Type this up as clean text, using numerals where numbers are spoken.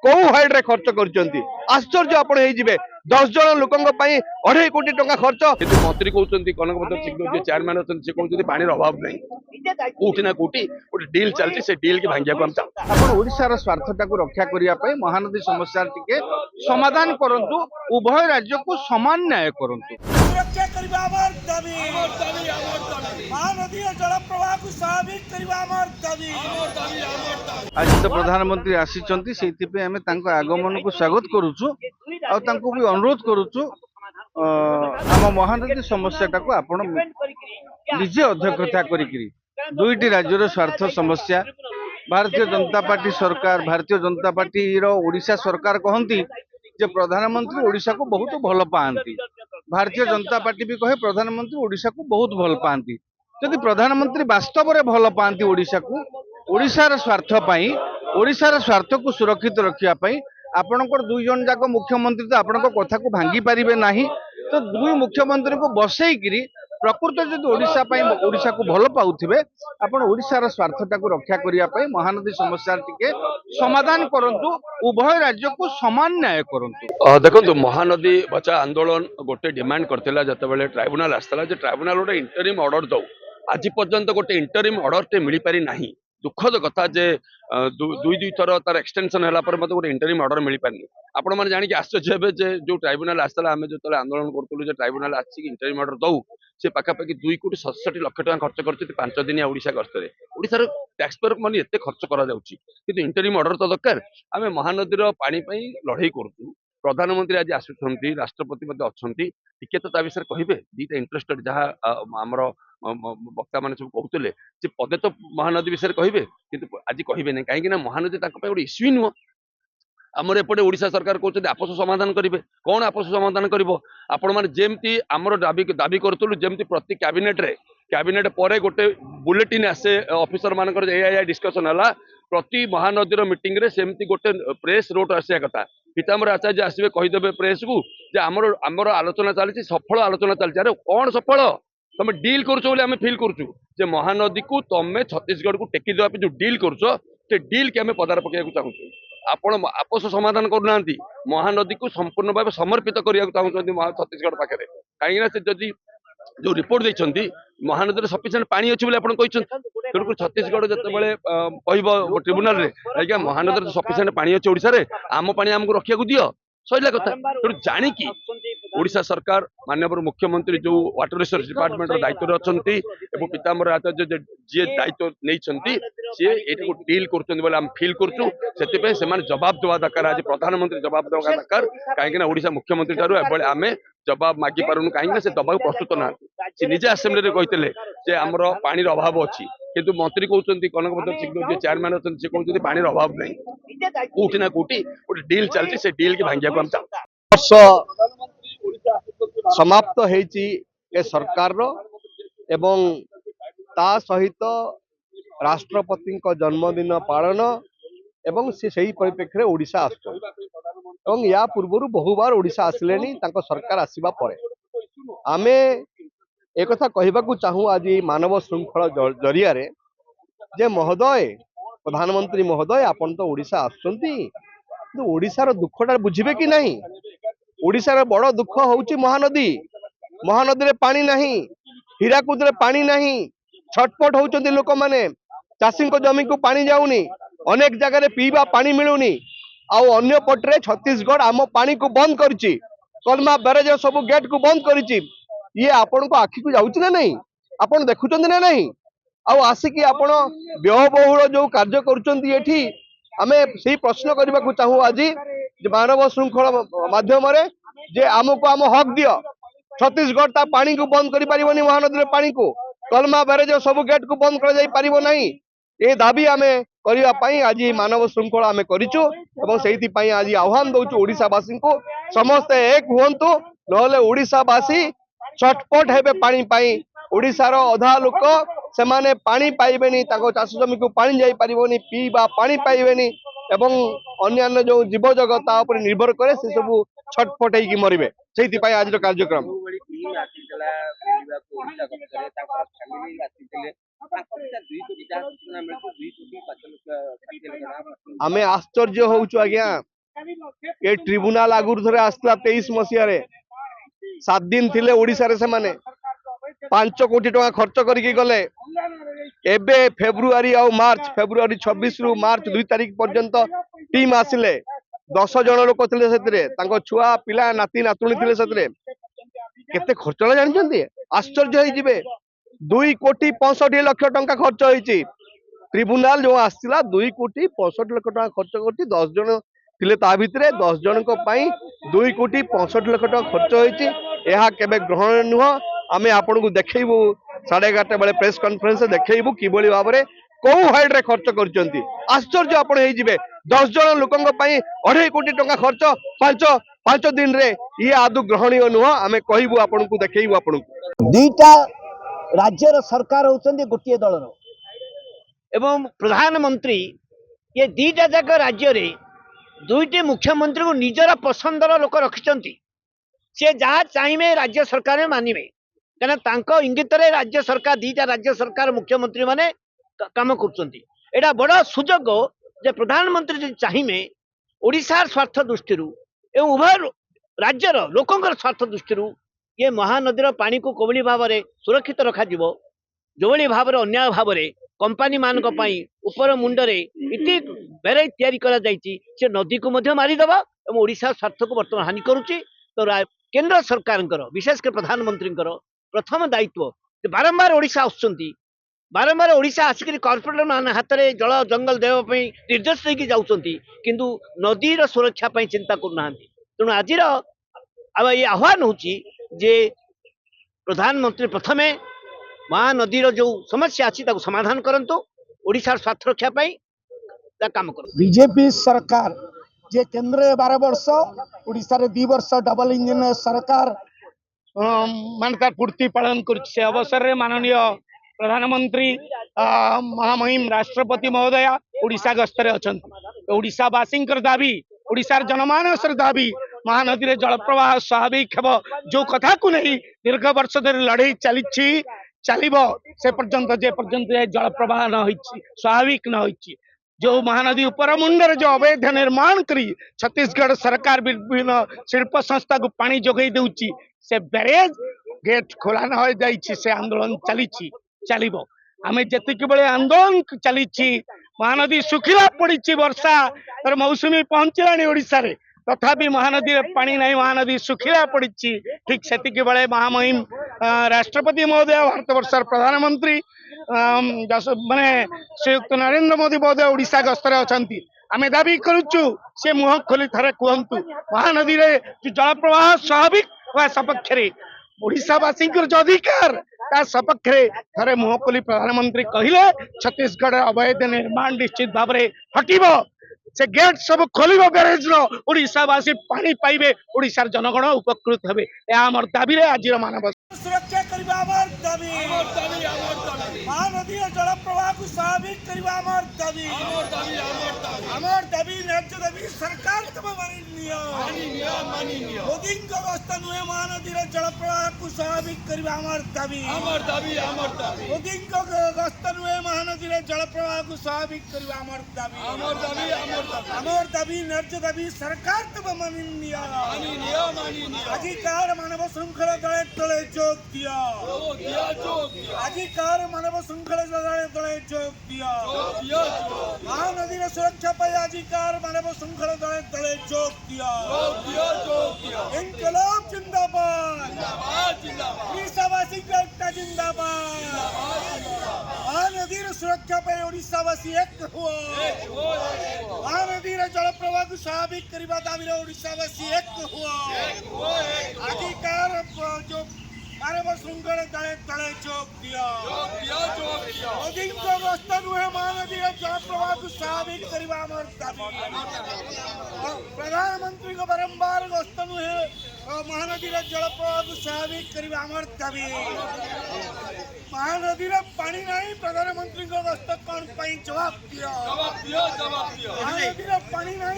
कौ हाइड रे खर्च कर आश्चर्य आपण होइजिबे 10 जन लोकंग पई 2.5 कोटी टंका खर्च किंतु मंत्री कहते कनकभद्र सिंह जो चेयरमैन अच्छे कहते पानी अभाव नहीं कोटी ना कोटी गोटे डील चलती से डील की भांगिया को हम चाहूँ आपण ओडिशार स्वार्थटाକୁ रक्षा करिया पई महानदी समस्या टिके समाधान करंतु उभय राज्य को समान न्याय करंतु सुरक्षा करबा हमर दाबी महानदी जल प्रवाह को स्वाभाविक करबा हमर दाबी आज तो प्रधानमंत्री आसीचंती सेति पे हमें तांको आगमन को स्वागत करूछु और तांको भी अनुरोध करूछु आम महानदी समस्याटाକୁ आपण निजे अध्यक्षता करिकरी दुईटी राज्यर स्वार्थ समस्या भारतीय जनता पार्टी सरकार भारतीय जनता पार्टी रो ओडिशा सरकार कहंती जे प्रधानमंत्री ओडिशा को बहुत भल पाती भारतीय जनता पार्टी भी कहे प्रधानमंत्री ओडिशा को बहुत भल पाती जदि प्रधानमंत्री वास्तव में भल पाती ओडिशा को ओडिशार स्वार्थ पाई ओडिशार स्वार्थ को सुरक्षित रखिया पाई आपणकर दुई जन जाक मुख्यमंत्री तो आपण कथा को भांगी पारिबे नाही तो दुई मुख्यमंत्री को बसैकिरी प्रकृत जदि ओडिशा पाई ओडिशा को भल पाउथिबे आपण ओडिशार स्वार्थटाକୁ रक्षा करिया पाई महानदी समस्या टिके समाधान करंतु उभय राज्य को समान न्याय करंतु देखो महानदी बचा आंदोलन गोटे डिमांड करथिला जते बेले ट्राइब्यूनल आस्तला जे ट्राइब्यूनल गोटे इंटरिम ऑर्डर दउ आज पर्यंत गोटे इंटरिम ऑर्डर टे मिली पारि नाही दुखद कथा जे दुई दुई थर तार एक्सटेंशन है गोटे इंटरिम ऑर्डर मिल पारनी आपण मैंने जानिक आश्चर्य हे जो ट्राइब्यूनल आसला आम जो आंदोलन करूँ ट्राइब्यूनल आसिक इंटरिम ऑर्डर दऊ से पाखापाखि 2 कोटी 67 लाख टका खर्च कर 5 दिनिया ओडिशा गस्तर ओडिशार टैक्स पेयर मनी एत खर्च करा इंटरिम ऑर्डर तो दरकार आम महानदीर पानी लड़ाई करूँ प्रधानमंत्री आज आसुंच राष्ट्रपति अच्छा टिके तो विषय कहे दीटा इंटरेस्टेड जहाँ आमर वक्ता मैंने सब कहते पदे तो महानदी विषय कहे कि आज कहे ना कहीं महानदी गोटे इश्यू नुह आमर एपटे ओडिशा सरकार कहते आपस समाधान करेंगे कौन आपस समाधान कर आपण मैंने जमती आमर दाबी करूँ जमती प्रति कैबिनेट पर गोटे बुलेटिन आसे ऑफिसर मानकर ए डिस्कशन है प्रति महानदीर मीटिंग रे सेमती गोटे प्रेस नोट आसा कथा पीताम्बर आचार्य आसवे कहीदेवे प्रेस को जे आमर आमर आलोचना चली सफल आलोचना चलती अरे कौन सफल तुम डील करें फिल कर महानदी को तुम्हें छत्तीसगढ़ को टेकी देवा जो डील कर डील के आम पदार पकड़ चाहूँ आपण आपस समाधान करना महानदी को संपूर्ण भाव समर्पित करने चाहते छत्तीसगढ़ पाखे कहीं जो रिपोर्ट देते महानदी सफिसीयंट पानी अच्छी तेणुक छत्तीसगढ़ जो ट्रिब्यूनल रे महानदी सफिसीयंट पानी अच्छे ओडिशा आम पानी आमको रखा दियो सैला कथा तेणु जाणिकी ओडिशा सरकार माननीय मुख्यमंत्री जो वाटर रिसोर्स डिपार्टमेंट दायित्व अच्छा पीताम्बर आचार्य जी दायित्व नहीं सी ये डील कर फिल कर जवाब देवा दरकार आज प्रधानमंत्री जवाब देवा दरकार कहीं ओडिशा मुख्यमंत्री ठार आम जवाब मागि पारुनु कहीं से दबा प्रस्तुत ना सी निजे आसेम्बली कहते आमर पानी अभाव अच्छी किंतु मंत्री कहते कनकभद्र सिंह जो चेयरमैन अच्छे कहते पानी अभाव नहीं कोटी ना कोटी गोटे डील चलती से डील की भांगिया को हम चाहूँ समाप्त हेची ए सरकार रो एवं ता सहित राष्ट्रपति जन्मदिन पालन एवं से परिप्रेक्षी ओडिशा आसुन या पूर्व बहुबार ओडिशा आसिले सरकार आसवा पर आमे एक कहवाक चाहूँ आज मानव श्रृंखला जरिया जे महोदय प्रधानमंत्री महोदय आपन तो ओडिशा आसुचंती ओडिशार दुखटा बुझे कि नहीं ओडिशार बड़ दुख होउची महानदी महानदी रे पानी नहीं हीराकुद रे पानी नहीं छटपट होउचंती लोक माने चाषी जमी को पानी जाऊनी अनेक जगह पीवा पानी मिलूनी आउ अन्य पटरे छत्तीसगढ़ आम पानी को बंद करिछि कलमा बैरेज सब गेट को बंद करिछि ये आपण को आखि को जाउछि ना नहीं आपण देखुचंती ना नहीं आउ आसिकी आपण व्ययबहुल जो कार्य करुचंती एठी आमे सेही प्रश्न करबा को चाहू आज मानव श्रृंखला माध्यम जे आमको आम हक दियो छत्तीसगढ़ ता पानी को बंद करि परिबनी महानदी पानी को कलमा बैरेज सब गेट को बंद कर जाई परिबो नहीं ये दाबी आमे करिया पई आज मानव श्रृंखला आमे करिचु एवं सेहिति पई आज आह्वान दउचु ओडिशावासी को समस्त एक हुंतु नहले ओडिशावासी छटपट हेबे पानी पाई ओडिशार अधा लोक से माने पानी पाइबेनी ताको चाष जमी को पानी जाई परिबोनी पीबा पानी पाइबेनी एवं अन्य जो जीव जगत निर्भर करे से सब छटपट होगी मरबे से आज कार्यक्रम आमे आश्चर्य होउछु आज्ञा ये ट्रिब्यूनाल आगुरी थरे आसला 23 मसीह 7 दिन थिले ओडिशा रे से माने 5 कोटी टका खर्च करके गले एबे फेब्रुआरी आ मार्च फेब्रुआरी 26 रु मार्च 2 तारीख पर्यंत टीम आसिले 10 जन लोक थिले सेतरे तांको छुआ पिला नाती नातुणी थिले सेतरे केते खर्च होला जानछन्ती आश्चर्य होई जिवे 2 कोटी 65 लाख टका खर्च होईची ट्रिब्यूनाल जो आसला 2 कोटी 65 लाख टका खर्च करती 10 जन थिले ता भितरे 10 जन को पई 2 कोटी 65 लाख टका खर्च होईची एहा केबे ग्रहण नुह आमे आपन को देखैबू 11:30 बेले प्रेस कॉन्फ्रेंस देखैबू किबोली भाबरे को हाइड रे खर्च करचंती आश्चर्य आपण हेई जिवे 10 जन लोकंग पई 2.5 कोटी टका खर्च 5 दिन रे ये आदु ग्रहणीय नुह आमे कहिबू आपन को देखैबू आपन को दुईटा राज्यर सरकार होचंदी गोटे दलर एवं प्रधानमंत्री ये दुईटा जाक राज्य रे दुईटी मुख्यमंत्री को निजर पसंदर लोक रखिचंती से जहाँ चाहिए राज्य सरकार मानिबे कहना तांको इंगित रे राज्य सरकार दुईटा राज्य सरकार मुख्यमंत्री माने काम करचंती एटा बड़ा सुजोग जे प्रधानमंत्री जे चाहिए ओडिशा स्वार्थ दृष्टि एवं उभय राज्यर लोकंकर स्वार्थ दृष्टि ये महानदीर पानी को कोभली भाव में सुरक्षित रखा जोभली भाव अन्याय भाव में कंपानी मानक पई ऊपर मुंडरे इति बेरे तैयारी करा जायछि से नदी को मध्य मारिदेबा एवं ओडिशा स्वार्थ को वर्तमान हानि करुछि तो केंद्र सरकार विशेषकर प्रधानमंत्री प्रथम दायित्व बारंबार ओडिशा आसुचंती बारंबार ओडिशा आसिक कॉर्पोरेट मान हाथ में जल जंगल देवाई निर्देश देकी जाउचंती किंतु नदीर सुरक्षा पई चिंता करना तेणु आज ये आह्वान होची जे प्रधानमंत्री प्रथमे महानदीर जो समस्या अच्छी समाधान करंतु ओडिशा स्वार्थ रक्षा पाई काम कर बीजेपी सरकार जे केंद्र 12 वर्ष ओडिशा रे 2 वर्ष डबल इंजन सरकार मानता पूर्ति पालन कर अवसर रे माननीय प्रधानमंत्री महामहिम राष्ट्रपति महोदय ओडिशा गस्तर अछंती ओडिशावासी दाबी ओडिशार जनमानस दाबी महानदी रे जल प्रवाह स्वाभाविक हेब जो कथा को नहीं दीर्घ वर्ष धरी लड़ाई चली चलिबो से पर्यंत जे पर्यंत जल प्रवाह न होइछि स्वाभाविक न होइछि जो महानदी ऊपर मुंडर जो अवैध निर्माण करी छत्तीसगढ़ सरकार विभिन्न शिल्प संस्था को पानी जोगई देउछि से बैरेज गेट खोला न हो जाइछि से आंदोलन चलिबो आमे जतिक बेले आंदोलन चली महानदी सुखिला पड़ी वर्षा और मौसुमी पहुंचलानी ओडिशा रे तथापि महानदी पानी नहीं महानदी सुखिला पड़ी ठीक से बेले महामहिम राष्ट्रपति महोदय भारत वर्षर प्रधानमंत्री माने श्रीयुक्त नरेंद्र मोदी महोदय ओडिशा गस्तर अछंती आमे दाबी करूचु से मुह खोली थरे कहंतु महानदी रे जल प्रवाह स्वाभाविक वा सपक्ष रे ओडिशावासी जो अधिकार ता सपक्ष रे थरे मुह खोली प्रधानमंत्री कहिले छत्तीसगढ़ अवैध निर्माण निश्चित भाव में हटिबो से गेट सब खोलिबो बैरेज रो ओडिशावासी पानी पाइबे ओडिशार जनगण उपकृत हेबे ए हमर दाबी रे आज मानव सुरक्षा करबा हमर दाबी महानदी जल प्रवाह को स्वाभाविक करबा हमर दाबी हमर दाबी न्याय दाबी सरकार तब मानी नियो मोदी को अवस्था नुहे महानदी जल प्रवाह को स्वाभाविक करबा हमर दाबी मोदी को अवस्था नुहे महानदी जल प्रवाह को स्वाभाविक करबा हमर दाबी न्याय दाबी सरकार तब मानी नियो अधिकार मानव श्रृंखला दले तले जोग दिया अधिकार मानव श्रृंखला दले जोग दिया महानदी सुरक्षा पाई अधिकार मानव श्रृंखला दले जोग दिया इनकलाब जिंदाबाद ओडिशावासी का एकता जिंदाबाद महानदी सुरक्षा पाई ओडिशावासी एक हुआ महानदी जल प्रवाह को स्वाभाविक करबा दाबी ओडिशावासी एक हुआ अधिकार जो मानव श्रृंखला तले जोग दिया मोदी को अवस्था नुहे महानदी जल प्रवाह को स्वाभाविक करबा हमर दाबी प्रधानमंत्री को बारंबार गस्त नुहे महानदी जल प्रवाह को स्वाभाविक करबा हमर दाबी महानदी पानी नहीं प्रधानमंत्री को गस्त कौन पाई जवाब दिया महानदी पानी नहीं